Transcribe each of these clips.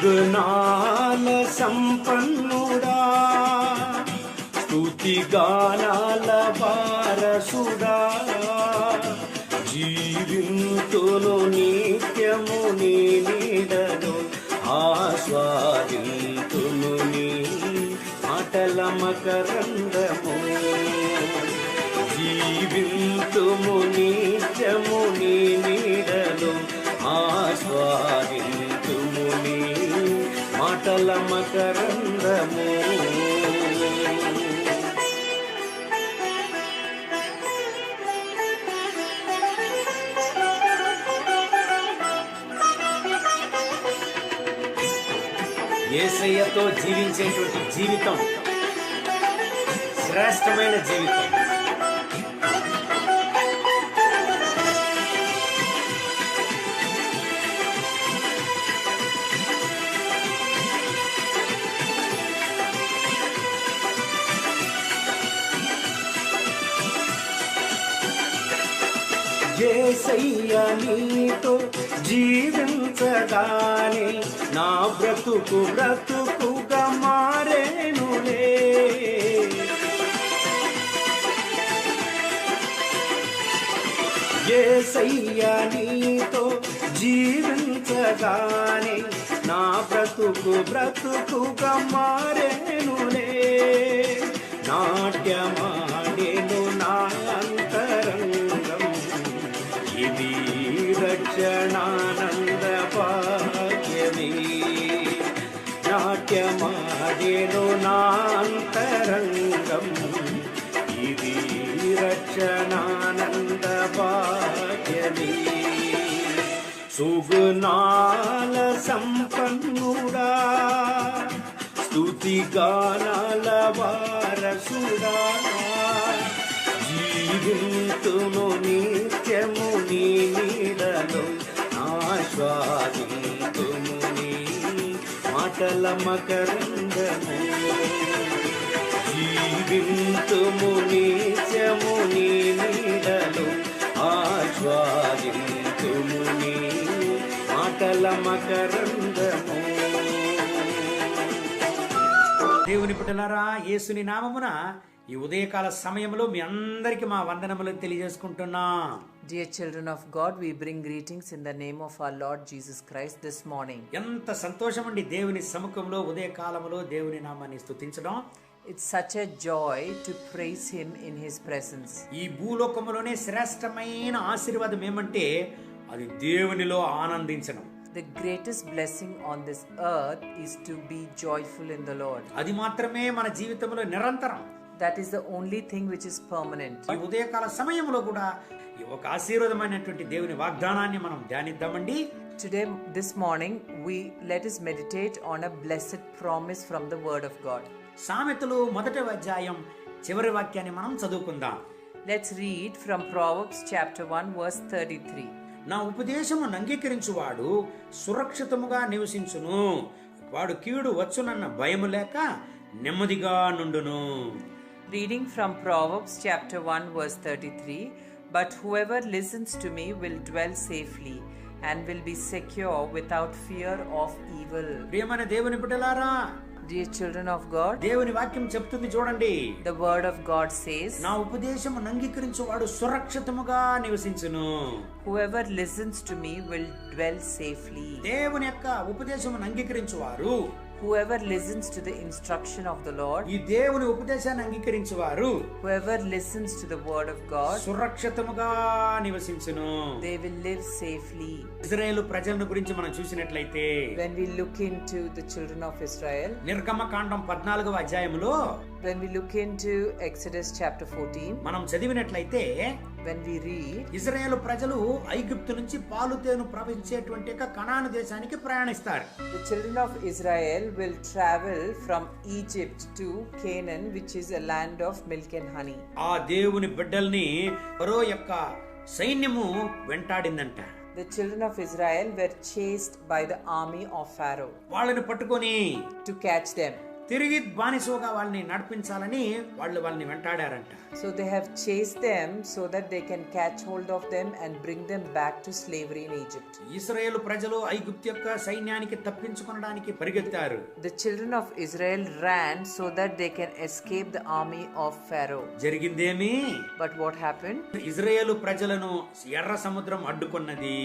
సుగుణాల సంపన్నుడా, స్తుతి గానాల వారసుడా, జీవింతును నిత్యము నీ నీడలో, ఆస్వాదింతును నీ మాటల మకరందము. జీవింతుము నిత్యము నీ నీడలో, ఆస్వాదింతుము నీ మాటల మకరందము. యేసయ్యతో జీవించేటువంటి జీవితం శ్రేష్టమైన జీవితం. యేసయ్య నీతో జీవించగానే నా బ్రతుకు బ్రతుకుగా మారేనులే. యేసయ్య నీతో జీవించగానే నా బ్రతుకు బ్రతుకుగా మారేనులే. నాట్యమాడేను నా అంతరంగం, ఇది రక్షణానంద భాగ్యమే. నాట్యమాడేను నా అంతరంగం, ఇది రక్షణానంద భాగ్యమే. సుగుణాల సంపన్నుడా, స్తుతి గానాల వారసుడా, జీవింతును నిత్యము నీ నీడలో, ఆస్వాదింతుము నీ మాటల మకరందము. జీవింతుము నిత్యము నీ నీడలో, ఆస్వాదింతుము నీ మాటల మకరందము. దేవుని బిడ్డలారా, యేసుని నామమున ఈ ఉదయకాల సమయంలో మీ అందరికి మా వందనములు తెలియజేసుకుంటున్నా. Dear children of God, we bring greetings in the name of our Lord Jesus Christ this morning. ఎంత సంతోషమండి దేవుని సముఖంలో ఉదయకాలములో దేవుని నామాన్ని స్తుతించడం. It's such a joy to praise him in his presence. ఈ భూలోకములోనే శ్రేష్టమైన ఆశీర్వాదం ఏమంటే అది దేవునిలో ఆనందించడం. The greatest blessing on this earth is to be joyful in the Lord. అది మాత్రమే మన జీవితంలో నిరంతరం. That is the only thing which is permanent. ఈ ఉదయకాల సమయంలో కూడా ఈ ఒక ఆశీర్వాదమైనటువంటి దేవుని వాగ్దానాన్ని మనం ధ్యానిద్దామండి. Today, this morning, let us meditate on a blessed promise from the Word of God. సామెతలు 1వ అధ్యాయం చివరి వాక్యాన్ని మనం చదువుకుందాం. Let's read from Proverbs chapter 1 verse 33. నా ఉపదేశము అంగీకరించువాడు సురక్షితముగా నివసించును, వాడు కీడు వచ్చునన్న భయము లేక నెమ్మదిగా నుండును. Reading from Proverbs chapter 1 verse 33, but whoever listens to me will dwell safely and will be secure without fear of evil. ప్రియమైన దేవుని బిడ్డలారా, Dear children of God, దేవుని వాక్యం చెప్తుంది చూడండి. the word of God says, నా ఉపదేశము అంగీకరించువాడు సురక్షితముగా నివసించును. whoever listens to me will dwell safely. దేవుని యొక్క ఉపదేశమును అంగీకరించువారు, whoever listens to the instruction of the Lord, ఈ దేవుని ఉపదేశాన్ని అంగీకరించువారు, whoever listens to the word of God, సురక్షితముగా నివసించును. they will live safely. ఇశ్రాయేలు ప్రజలను గురించి మనం చూసినట్లయితే, when we look into the children of Israel, నిర్గమకాండం 14వ అధ్యాయములో when we look into Exodus chapter 14, మనం చదివినట్లయితే, when we read, ఇశ్రాయేలు ప్రజలు ఐగుప్తు నుంచి పాలు తేనె ప్రవహించేటువంటి కనాను దేశానికి ప్రయాణిస్తారు. the children of Israel will travel from Egypt to Canaan, which is a land of milk and honey. ఆ దేవుని బిడ్డల్ని ఫరో యొక్క సైన్యము వెంటాడిందంట. The children of Israel were chased by the army of Pharaoh వాళ్ళని పట్టుకొని to catch them. తిరిగి బానిసగా వాళ్ళని నడిపించాలని వాళ్ళని వెంటాడారంట. So they have chased them so that they can catch hold of them and bring them back to slavery in Egypt. ఇశ్రాయేలు ప్రజలు ఐగుప్తు యొక్క సైన్యానికి తప్పించుకొనడానికి పరిగెత్తారు. The children of Israel ran so that they can escape the army of Pharaoh. జరిగిందేమి? But what happened? ఇశ్రాయేలు ప్రజలను ఎర్ర సముద్రం అడ్డుకున్నది.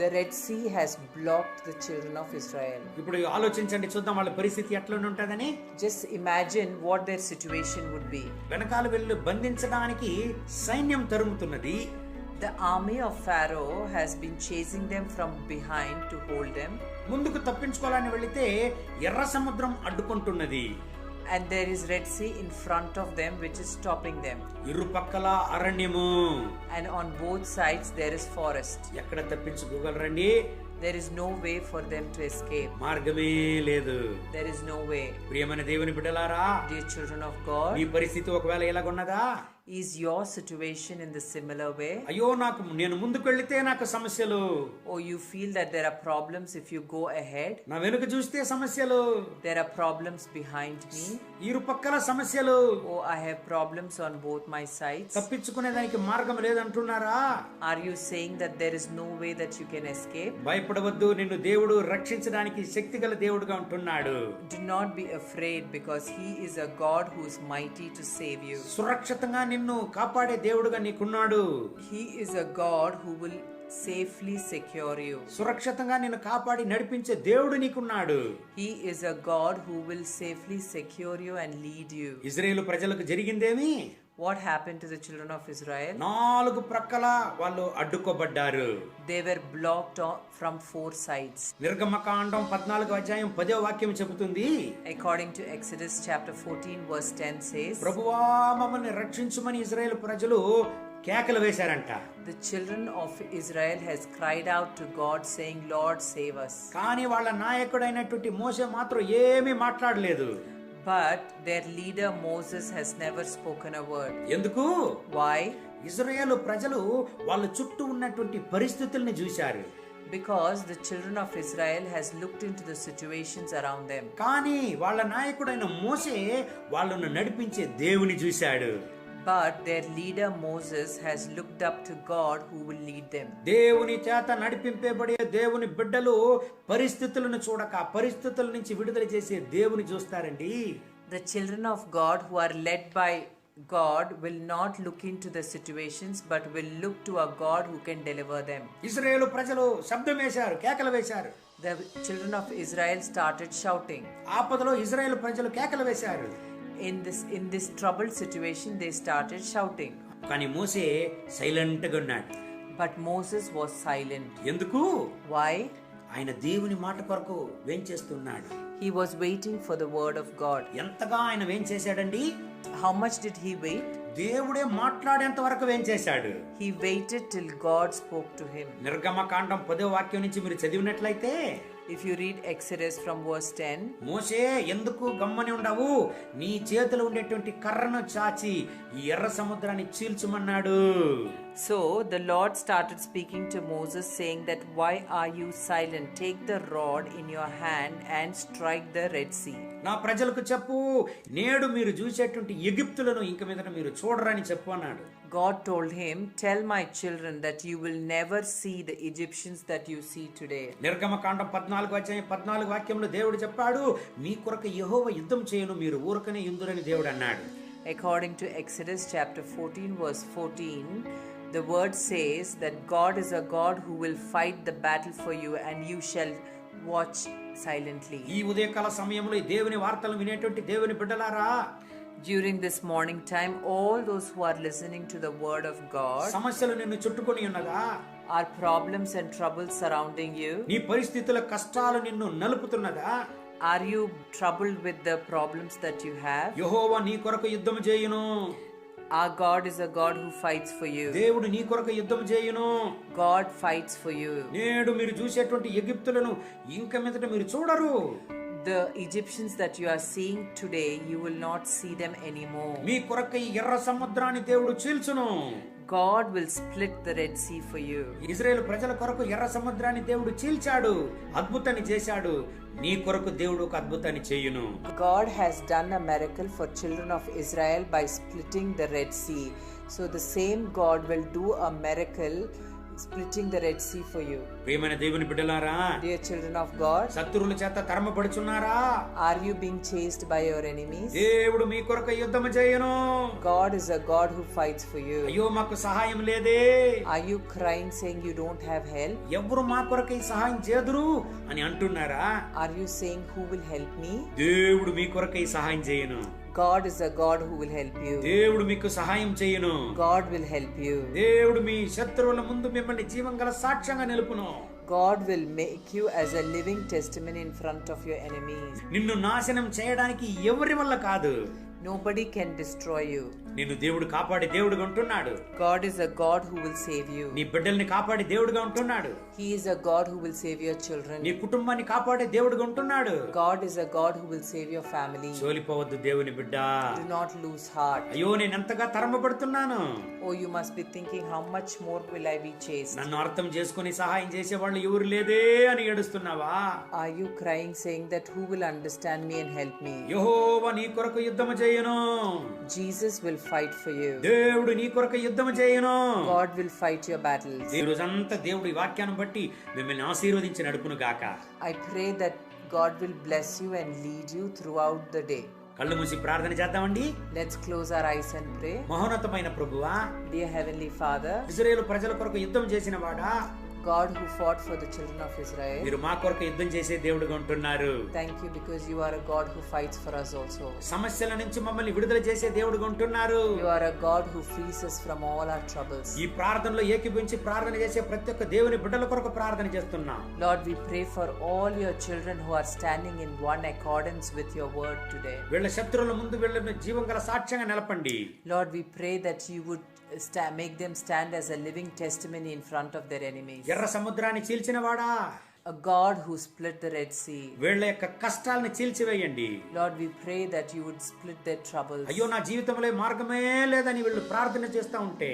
The Red Sea has blocked the children of Israel. ఇప్పుడు ఆలోచించండి, చూద్దాం వాళ్ళ పరిస్థితి ఎట్లా ఉంటదని. Just imagine what their situation would be. వెనకాల వెళ్ళి బంధించడానికి సైన్యం తరుముతున్నది. The army of Pharaoh has been chasing them from behind to hold them. ముందుకు తప్పించుకోవాలని వెళితే ఎర్ర సముద్రం అడ్డుకుంటున్నది. And there is Red Sea in front of them which is stopping them. ఇరుపక్కల అరణ్యము. And on both sides there is forest. ఎక్కడ తప్పించుకోగలరండి? There is no way for them to escape. మార్గమే లేదు. There is no way. ప్రియమైన దేవుని బిడ్డలారా, Dear children of God, ఈ పరిస్థితి ఒకవేళ ఎలాగున్నదా? is your situation in the similar way? అయ్యో, నేను ముందుకు వెళితే నాకు సమస్యలు. Or you feel that there are problems if you go ahead? నా వెనుక చూస్తే సమస్యలు. There are problems behind me. ఇరుపక్కల సమస్యలు. Oh, I have problems on both my sides. తప్పించుకునేదానికి మార్గం లేదంటున్నారా? Are you saying that there is no way that you can escape? భయపడవద్దు, నిన్ను దేవుడు రక్షించడానికి శక్తిగల దేవుడుగా ఉంటున్నాడు. Do not be afraid because he is a God who is mighty to save you. సురక్షితంగా నిన్ను కాపాడే దేవుడుగా నీకున్నాడు. He is a God who will safely secure you. సురక్షితంగా నిన్ను కాపాడి నడిపించే దేవుడు నీకున్నాడు. He is a God who will safely secure you and lead you. ఇశ్రాయేలు ప్రజలకు జరిగిందేమి? What happened to the children of Israel? నాలుగు ప్రక్కల వాళ్ళు అడ్డుకోబడ్డారు. They were blocked from four sides. నిర్గమకాండం 14వ అధ్యాయం 10వ వాక్యం చెబుతుంది. According to Exodus chapter 14 verse 10 says, ప్రభువా మమ్మల్ని రక్షించుమని ఇశ్రాయేలు ప్రజలు కేకలు వేశారంట. The children of Israel has cried out to God saying, Lord, save us. కానీ వాళ్ళ నాయకుడైనటువంటి మోషే మాత్రం ఏమీ మాట్లాడలేదు. But their leader Moses has never spoken a word. ఎందుకు? Why? ఇశ్రాయేలు ప్రజలు వాళ్ళ చుట్టూ ఉన్నటువంటి పరిస్థితుల్ని చూశారు. Because the children of Israel has looked into the situations around them. కానీ వాళ్ళ నాయకుడైన మోషే వాళ్ళను నడిపించే దేవుని చూశాడు. But their leader Moses has looked up to God who will lead them. దేవుని చేత నడిపింపబడే దేవుని బిడ్డలు పరిస్థితులను చూడక పరిస్థితుల నుంచి విడుదల చేసే దేవుని చూస్తారండి. The children of God who are led by God will not look into the situations but will look to a God who can deliver them. ఇశ్రాయేలు ప్రజలు శబ్దం వేశారు, కేకలు వేశారు. The children of Israel started shouting. ఆపదలో ఇశ్రాయేలు ప్రజలు కేకలు వేశారు. In this troubled situation they started shouting. కానీ మోషే సైలెంట్ గా ఉన్నాడు. But Moses was silent. ఎందుకు? Why? ఆయన దేవుని మాట కొరకు వేంచేస్తున్నాడు. He was waiting for the word of God. ఎంతగా ఆయన వేంచేశాడండి? How much did he wait? దేవుడే మాట్లాడేంత వరకు వేంచేశాడు. He waited till God spoke to him. నిర్గమకాండం 10వ వాక్యం నుంచి మీరు చదివినట్లయితే, If you read Exodus from verse 10, మోషే ఎందుకు గమ్మని ఉండవు, నీ చేతిలో ఉండేటువంటి కర్రను చాచి ఈ ఎర్ర సముద్రాన్ని చీల్చుమన్నాడు. So the Lord started speaking to Moses saying that, why are you silent? Take the rod in your hand and strike the Red Sea. నా ప్రజలకు చెప్పు, నేడు మీరు చూసేటువంటి ఎగిప్తులను ఇంక మీదట మీరు చూడరని చెప్పు అన్నాడు. God told him, tell my children that you will never see the Egyptians that you see today. నిర్గమకాండం 14వ అధ్యాయం 14వ వాక్యంలో దేవుడు చెప్పాడు, మీ కొరకు యెహోవా యుద్ధం చేయను, మీరు ఊరకనే యుందురని దేవుడు అన్నాడు. According to Exodus chapter 14 verse 14, the word says that God is a God who will fight the battle for you and you shall watch silently. ఈ ఉదయకాల సమయంలో ఈ దేవుని వార్తలు వినేటువంటి దేవుని బిడ్డలారా, During this morning time, all those who are listening to the word of God, సమస్యలు నిన్ను చుట్టుకొని ఉన్నదా? are problems and troubles surrounding you? నీ పరిస్థితుల కష్టాలు నిన్ను నలుపుతున్నదా? Are you troubled with the problems that you have? యెహోవా నీ కొరకు యుద్ధం చేయును. Our God is a God who fights for you. దేవుడు నీ కొరకు యుద్ధం చేయును. God fights for you. నేడు మీరు చూసేటువంటి ఎగిప్తులను ఇంక మీదట మీరు చూడరు. The Egyptians that you are seeing today, you will not see them anymore. మీ కొరకు ఈ ఎర్ర సముద్రాన్ని దేవుడు చీల్చును. God will split the Red Sea for you. ఇశ్రాయేలు ప్రజల కొరకు ఎర్ర సముద్రాన్ని దేవుడు చీల్చాడు, అద్భుతాన్ని చేశాడు. నీ కొరకు దేవుడు ఒక అద్భుతాన్ని చేయును. God has done a miracle for children of Israel by splitting the Red Sea. So the same God will do a miracle splitting the Red Sea for you. ప్రియమైన దేవుని బిడ్డలారా, Dear children of God, శత్రువుల చేత తరమబడుచున్నారా? are you being chased by your enemies? దేవుడు మీ కొరకు యుద్ధము చేయును. God is a God who fights for you. అయ్యో మాకు సహాయం లేదే. Are you crying saying you don't have help? ఎవరు మా కొరకు ఈ సహాయం చేదురు అని అంటున్నారా? Are you saying who will help me? దేవుడు మీ కొరకు ఈ సహాయం చేయును. God is a God who will help you. దేవుడు మీకు సహాయం చేయును. God will help you. దేవుడు మీ శత్రువుల ముందు మిమ్మల్ని జీవంగల సాక్ష్యంగా నిలుపును. God will make you as a living testimony in front of your enemies. నిన్ను నాశనం చేయడానికి ఎవరి వల్ల కాదు. Nobody can destroy you. నిన్ను దేవుడు కాపాడే దేవుడుగా ఉంటున్నాడు. God is a God who will save you. నీ బిడ్డల్ని కాపాడే దేవుడుగా ఉంటున్నాడు. He is a God who will save your children. నీ కుటుంబాన్ని కాపాడే దేవుడుగా ఉంటున్నాడు. God is a God who will save your family. చోలిపోవద్దు దేవుని బిడ్డ. Do not lose heart. అయ్యో నేను ఎంతగా తరమబడుతున్నాను. Oh, you must be thinking, how much more will I be chased? నన్ను అర్థం చేసుకుని సహాయం చేసే వాళ్ళు ఎవరు లేదే అని ఏడుస్తున్నావా? Are you crying saying that who will understand me and help me? యెహోవా నీ కొరకు యుద్ధము చేయును. Jesus will fight for you. దేవుడు నీ కొరకు యుద్ధము చేయును. God will fight your battles. ఈ రోజంతా దేవుడి వాక్యాన్ని బట్టి మిమ్మల్ని ఆశీర్వదించి నడుపును గాక. I pray that God will bless you and lead you throughout the day. కళ్ళు మూసి ప్రార్థన చేద్దామండి. Let's close our eyes and pray. మహోన్నతమైన ప్రభువా, Dear Heavenly Father, ఇశ్రాయేలు ప్రజల కొరకు యుద్ధం చేసిన వాడా, God who fought for the children of Israel, మీరు మా కొరకు యుద్ధం చేసే దేవుడుగా ఉంటున్నారు. thank you because you are a God who fights for us also. సమస్యల నుంచి మమ్మల్ని విడుదల చేసే దేవుడుగా ఉంటున్నారు. You are a God who frees us from all our troubles. ఈ ప్రార్థనలో ఏకీభవించి ప్రార్థన చేసే ప్రతి ఒక్క దేవుని బిడ్డల కొరకు ప్రార్థన చేస్తున్నాం. Lord, we pray for all your children who are standing in one accordance with your word today. వీళ్ళ శత్రువుల ముందు వీళ్ళని జీవం గల సాక్ష్యంగా నిలపండి. Lord, we pray that you would make them stand as a living testimony in front of their enemies. ఎర్ర సముద్రాన్ని చీల్చిన వాడా, A God who split the Red Sea. వీళ్ళ యొక్క కష్టాలను చీల్చివేయండి. Lord, we pray that you would split their troubles. అయ్యో నా జీవితంలో మార్గమే లేదని వీళ్ళు ప్రార్థన చేస్తూ ఉంటే,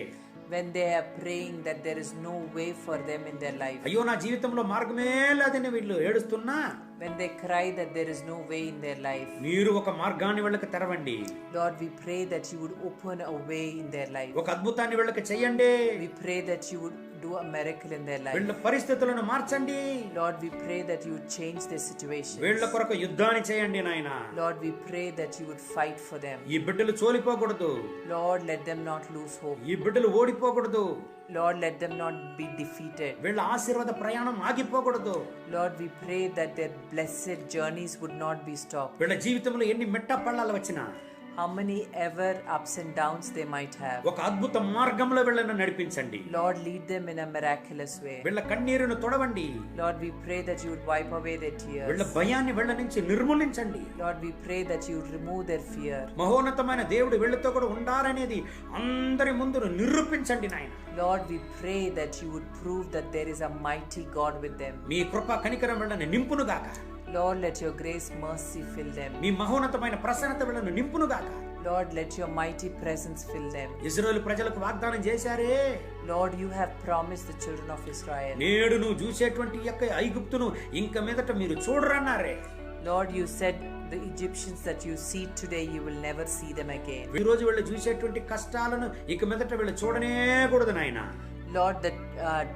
When they are praying that there is no way for them in their life. అయ్యో నా జీవితంలో మార్గమే లేదని వీళ్ళు ఏడుస్తున్నా, When they cry that there is no way in their life. మీరు ఒక మార్గాన్ని వీళ్ళకి తెరవండి. Lord, we pray that you would open a way in their life. ఒక అద్భుతాన్ని వీళ్ళకి చెయ్యండి. We pray that you would do a miracle in their life. వీళ్ళ పరిస్థితులను మార్చండి. Lord, we pray that you would change their situation. వీళ్ళ కొరకు యుద్ధాన్ని చేయండి నాయన. Lord, we pray that you would fight for them. ఈ బిడ్డలు చోలిపోకూడదు. Lord, let them not lose hope. ఈ బిడ్డలు ఓడిపోకూడదు. Lord, let them not be defeated. వీళ్ళ ఆశీర్వాద ప్రయాణం ఆగిపోకూడదు. Lord, we pray that their blessed journeys would not be stopped. వీళ్ళ జీవితంలో ఎన్ని మెట్ట పళ్ళాలు వచ్చినా, How many ever ups and downs they might have. ఒక అద్భుత మార్గంలో వీళ్ళను నడిపించండి. Lord, lead them in a miraculous way. వీళ్ళ కన్నీరును తొడవండి. Lord, we pray that you would wipe away their వీళ్ళ tears. భయాన్ని వీళ్ళ నుంచి నిర్మూలించండి. Lord, we pray that you would remove their fear. మహోన్నతమైన దేవుడు వీళ్ళతో కూడా ఉండాలనేది అందరి ముందు నిరూపించండి నాయన. Lord, we pray that you would prove that there is a mighty God with them. మీ కృప కనికరం వీళ్ళని నింపును గాక. Lord, let your grace, mercy fill them. మీ మహోన్నతమైన ప్రసన్నత వీళ్ళను నింపును గాక. Lord, let your mighty presence fill them. ఇశ్రాయేలు ప్రజలకు వాగ్దానం చేశారే, Lord, you have promised the children of Israel. నేడు నువ్వు చూసేటువంటి యొక్క ఐగుప్తును ఇంక మీదట మీరు చూడరన్నారే. Lord, you said the Egyptians that you see today, you will never see them again. ఈ రోజు వీళ్ళు చూసేటువంటి కష్టాలను ఇక మీదట వీళ్ళు చూడనే కూడదు నాయన. Lord, the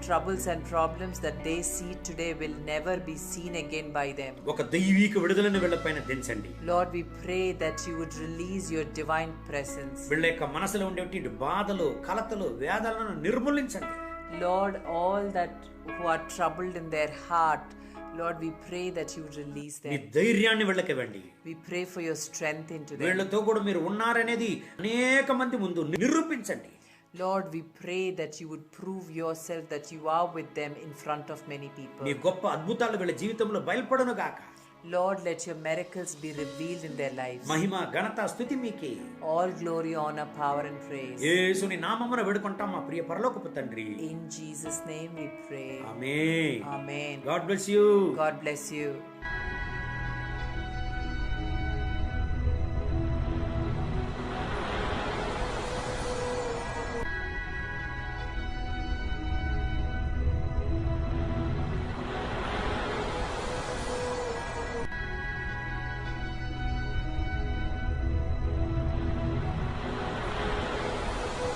troubles and problems that they see today will never be seen again by them. ఒక దైవిక విడుదలను వీళ్ళపైన దించండి. Lord, we pray that you would release your divine presence. వీళ్ళ యొక్క మనసులో ఉండేటువంటి బాధలు, కలతలు, వేదనలను నిర్మూలించండి. Lord, all that who are troubled in their heart, Lord, we pray that you would release me them. ధైర్యాన్ని వీళ్ళకి ఇవ్వండి. We pray for your strength into them. వీళ్ళతో కూడా మీరు ఉన్నారనేది అనేక మంది ముందు నిరూపించండి. Lord, we pray that you would prove yourself that you are with them in front of many people. మీ గొప్ప అద్భుతాలు వీళ్ళ జీవితంలో బయలుపడును గాక. Lord, let your miracles be revealed in their lives. మహిమ, ఘనత, స్తుతి మీకే. All glory, honor, power and praise. యేసుని నామమున వేడుకుంటాం మా ప్రియ పరలోకపు తండ్రి. In Jesus' name we pray. Amen. Amen. God bless you. God bless you.